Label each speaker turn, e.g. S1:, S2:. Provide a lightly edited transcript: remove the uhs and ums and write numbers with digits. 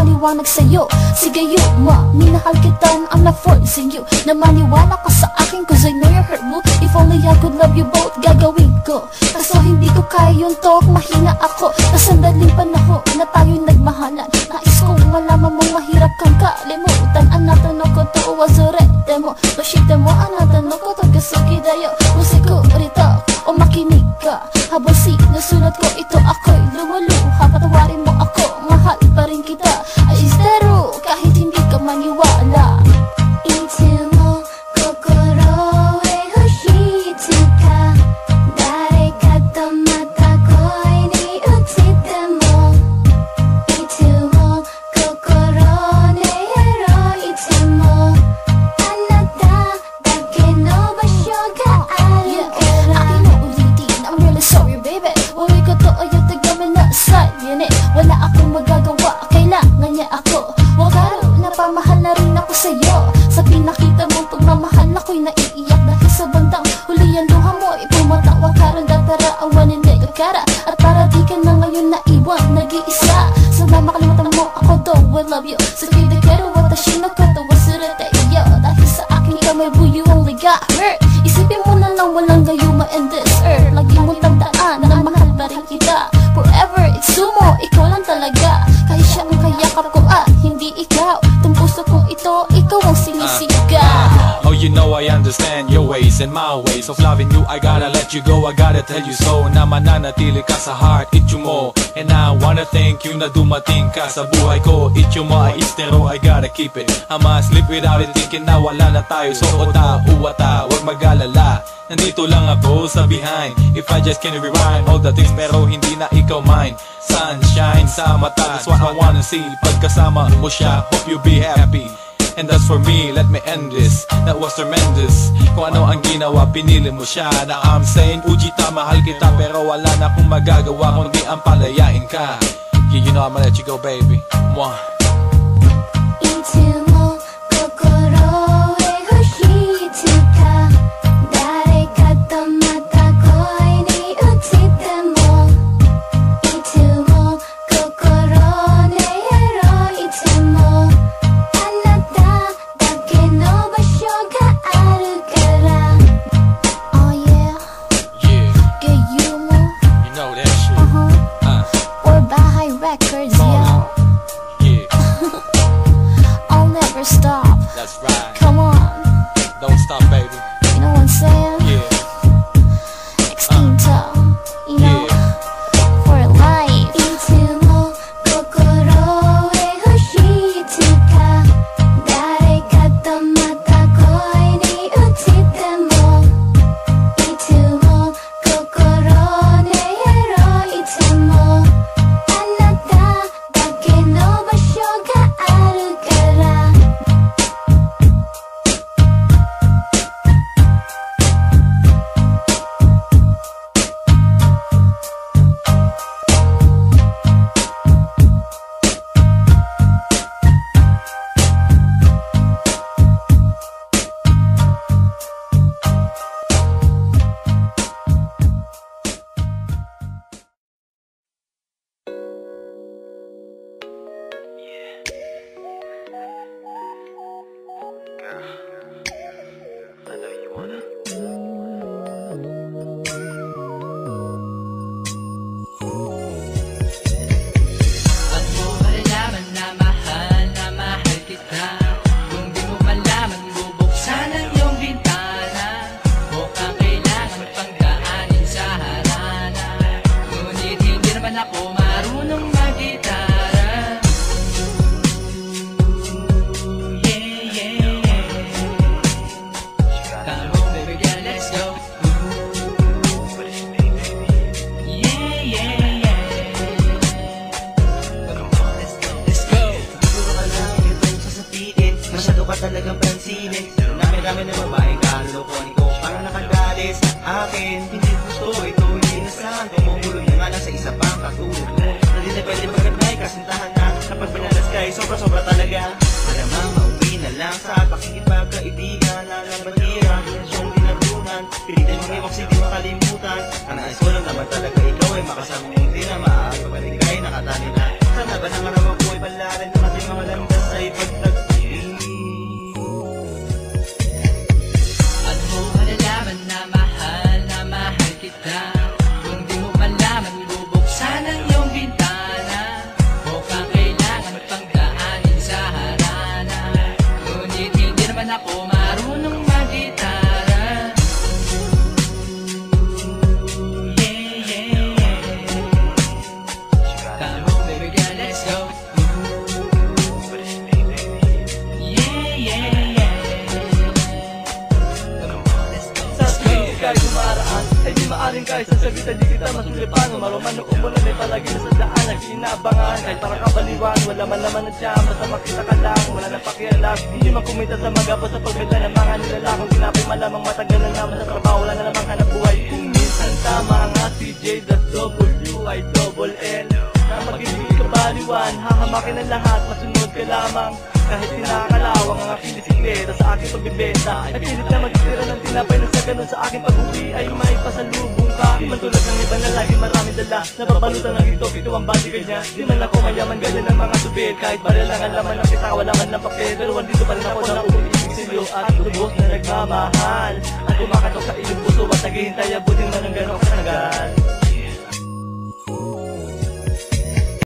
S1: ipaliwanag sa'yo. Sige yuma, minahal kita, I'm not forcing you na maniwala ka sa akin, cause I know you're hurt mo. If only I could love you both, gagawin ko. Kaso hindi ko kaya yun to, mahina ako. Na sandaling panahon na tayo'y nagmahalan. Nais kong malaman mong mahirap kang kalimutan. Anatan ko to wazurete mo, bashite mo, anatan ko to kasugi dayo. Musiko rito, o makinig ka. Habang sinusulat ko ito, ako'y lumuluha. Patawarin mo ako, mahal pa rin kita. Is that true? Kahit hindi ka maniwala. Wala akong magagawa, kailangan niya ako. Wakaro, napamahal na rin ako sa'yo. Sa pinakita mong pagmamahal, ako'y naiiyak. Dahil sa bandang huli ang luha mo, ipumata. Wakaran datara, awanin na ikara. At para di ka na ngayon naiwan, nag-iisa. Sana makalimutan mo ako, though I love you. Sa kidakero, watashi no koto wasurete iyo. Dahil sa akin ikaw may boo, you only got hurt. Isipin mo na lang walang gayuma in this earth. Lagi mo tandaan na mahal pa rin kita. Forever, it's sumo, ikaw lang talaga. Kahit siya ang kayakap ko at hindi ikaw. Itong puso ko ito, ikaw ang sinisigaw.
S2: Oh, you know I understand your ways and my ways of loving you. I gotta let you go, I gotta tell you so. Na mananatili ka sa heart, ityo mo. And I wanna thank you na dumating ka sa buhay ko. Ityo mo ay istero, I gotta keep it. I must live without it, thinking na wala na tayo. So ota, uwata, wag mag-alala. Nandito lang ako sa behind. If I just can rewind all the things, pero hindi na ikaw mine. Sunshine sa mata, that's what I wanna see. Pagkasama mo siya, hope you be happy. And that's for me, let me end this. That was tremendous. Kung ano ang ginawa, pinili mo siya. Na I'm saying, Ujita, mahal kita, pero wala na akong magagawa kundi ang palayain ka. Yeah, you know I'ma let you go, baby. Mwah.
S1: Records, yo.
S2: Yeah.
S1: I'll never stop.
S2: That's right.
S1: Come on.
S2: Don't stop, baby.
S1: You know what I'm saying?
S2: Yeah.
S1: Extinto. You know, for life.
S3: I know you wanna. Ba't mo malaman na mahal kita? Kung di mo malaman, bubuksan ang iyong bintana. O kailangan pang daanin sa harana. Ngunit hindi naman ako marunong mag-gitara.
S4: Talagang pansinin Dami-dami na babaeng kalulukuhan ko Parang nakadali sa akin Hindi gusto ito, hindi nasan Tumulog na nga lang sa isa pang katulog mo Hindi na pwede magandang kasintahan na Kapag binalas ka ay sobra-sobra talaga Malamang mauwi na lang sa pakikipagkaibigan Lalabatira, siyong dinabunan Pilitin mong iwak hindi makalimutan Ang nais ko lang naman talaga ikaw ay makasama Hindi na maaari pa rin kayo nakatali na Sana ba nang araw ako palaran ng ating mga landas ay pagtagpili.
S3: At mo malalaman na mahal kita. Kung di mo malaman, bubuksan ang iyong bintana. Mukhang kailangan pang daanin sa harana. Ngunit hindi naman ako marunong mag-gitara. Yeah, yeah, yeah. Come on baby girl, let's go. Yeah, yeah, yeah.
S5: Sa tuwing ika'y dumaraan ay di maaring kahit sasabitan di kita masulipan. Umaruman o umulan ay palagi na sa daan nag-inaabangan. Kahit para kabaliwan, wala man laman at siyam. Basta makita ka lang, wala na pakialam. Hindi man kumita sa magapa sa pagbenta ng mga nilalakong tinapay malamang matagal na naman sa trabaho. Wala na namang hanap buhay. Kung minsan tama nga CJ.WI-double-L na mag-ibig ka baliwan, hahamakin ang lahat, masunod ka lamang. Kahit pinakalawang ang aking bisikleta sa aking pagbibenta, at pilit na magtitira ng tinapay na sa ganun sa aking pag-uwi ay may pasalubong ka. Di man tulad ng iba na lagi maraming dala, nababalutan ng ito ang bodyguard niya. Di man ako mayaman ganyan ng mga subid, kahit baril lang ang laman ng kita, wala man lang papel. Pero andito pa rin ako na umiibig sa'yo at lubos na nagmamahal. At kumakatok sa iyong puso at naghihintay, abutin man ng gano'ng katagal.